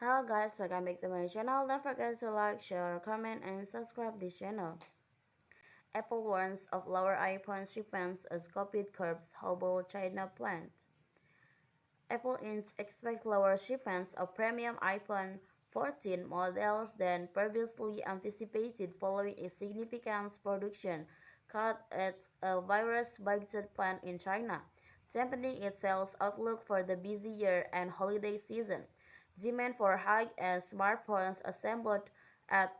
Hello guys, welcome back to my channel. Don't forget to like, share, comment, and subscribe this channel. Apple warns of lower iPhone shipments as COVID curbs Hubble China plant. Apple Inc. expects lower shipments of premium iPhone 14 models than previously anticipated following a significant production cut at a virus-budget plant in China, dampening its sales outlook for the busy year and holiday season. Demand for high-end smartphones assembled at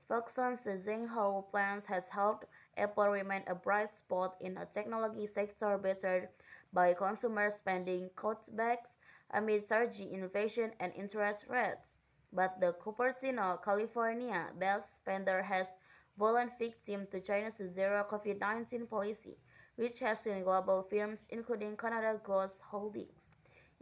Foxconn's Zhengzhou plant has helped Apple remain a bright spot in a technology sector battered by consumer spending cutbacks amid surging inflation and interest rates. But the Cupertino, California-based vendor has fallen victim to China's zero COVID-19 policy, which has seen global firms including Canada Goose Holdings,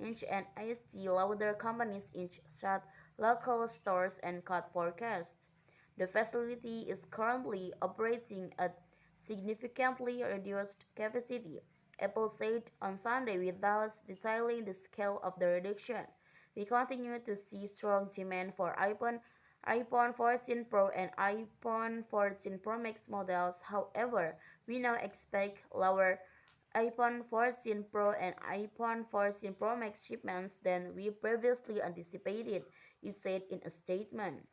Inch and AST Lauder companies Inch shut local stores and cut forecasts. The facility is currently operating at significantly reduced capacity, Apple said on Sunday without detailing the scale of the reduction. We continue to see strong demand for iPhone 14 Pro and iPhone 14 Pro Max models. However, we now expect lower iPhone 14 Pro and iPhone 14 Pro Max shipments than we previously anticipated, it said in a statement.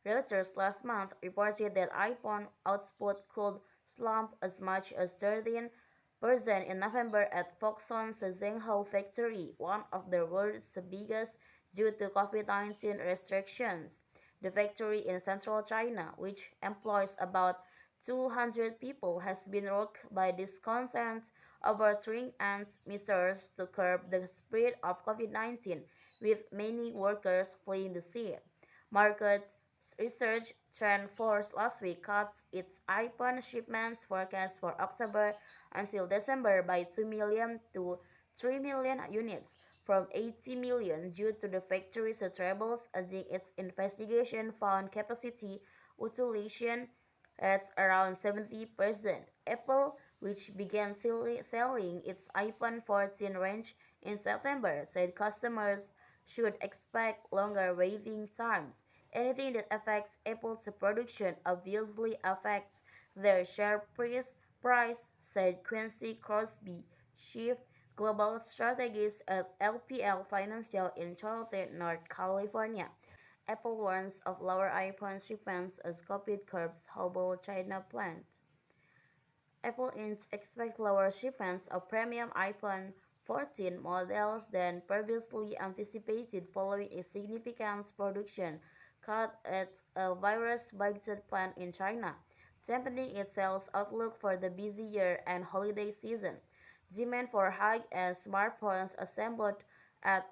Reuters last month reported that iPhone output could slump as much as 13% in November at Foxconn's Zhengzhou factory, one of the world's biggest due to COVID-19 restrictions. The factory in central China, which employs about 200 people, has been rocked by discontent over stringent measures to curb the spread of COVID-19, with many workers fleeing the city. Market research TrendForce last week cut its iPhone shipments forecast for October until December by 2 million to 3 million units, from 80 million due to the factory's troubles as its investigation found capacity utilization at around 70%. Apple, which began selling its iPhone 14 range in September, said customers should expect longer waiting times. Anything that affects Apple's production obviously affects their share price, said Quincy Crosby, chief global strategist at LPL Financial in Charlotte, North California. Apple warns of lower iPhone shipments as COVID curbs Hubble China plant. Apple Inc. expects lower shipments of premium iPhone 14 models than previously anticipated following a significant production cut at a virus-budget plant in China, dampening its sales outlook for the busy year and holiday season. Demand for high-end smartphones assembled at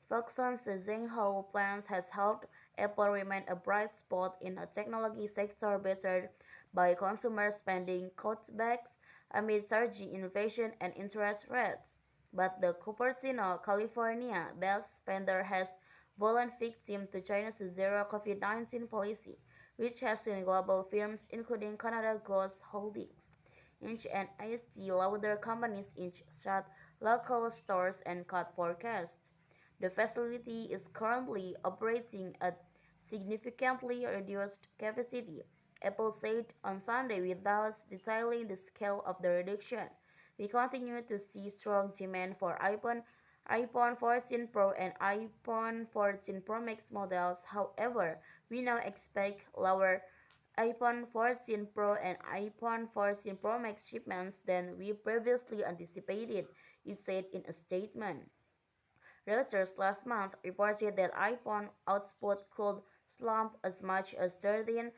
Foxconn's Zhengzhou plant has helped Apple remain a bright spot in a technology sector battered by consumer spending cutbacks amid surging inflation and interest rates. But the Cupertino, California-based vendor has fallen victim to China's zero COVID-19 policy, which has seen global firms including Canada Goose Holdings, Inch and AST Lauder companies Inch shut local stores and cut forecasts. The facility is currently operating at significantly reduced capacity, Apple said on Sunday without detailing the scale of the reduction. We continue to see strong demand for iPhone 14 Pro and iPhone 14 Pro Max models. However, we now expect lower iPhone 14 Pro and iPhone 14 Pro Max shipments than we previously anticipated, it said in a statement. Reuters last month reported that iPhone output could slump as much as 13%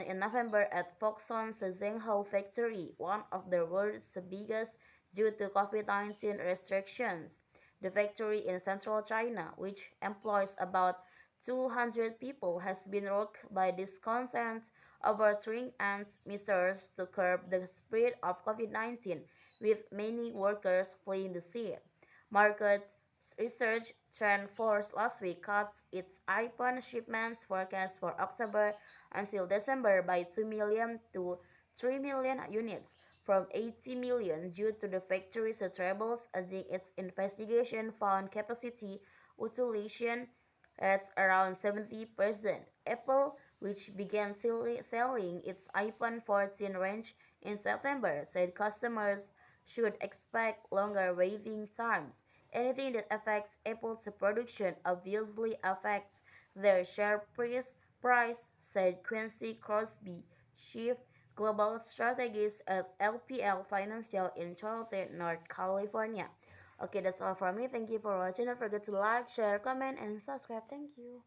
in November at Foxconn's Zhengzhou factory, one of the world's biggest due to COVID-19 restrictions. The factory in central China, which employs about 200 people, has been rocked by discontent over stringent measures to curb the spread of COVID-19, with many workers fleeing the city. Market research TrendForce last week cut its iPhone shipments forecast for October until December by 2 million to 3 million units, from 80 million due to the factory's troubles as its investigation found capacity utilization That's around 70%. Apple, which began selling its iPhone 14 range in September, said customers should expect longer waiting times. Anything that affects Apple's production obviously affects their share price, said Quincy Crosby, chief global strategist at LPL Financial in Charlotte, North California. Okay, that's all from me. Thank you for watching. Don't forget to like, share, comment, and subscribe. Thank you.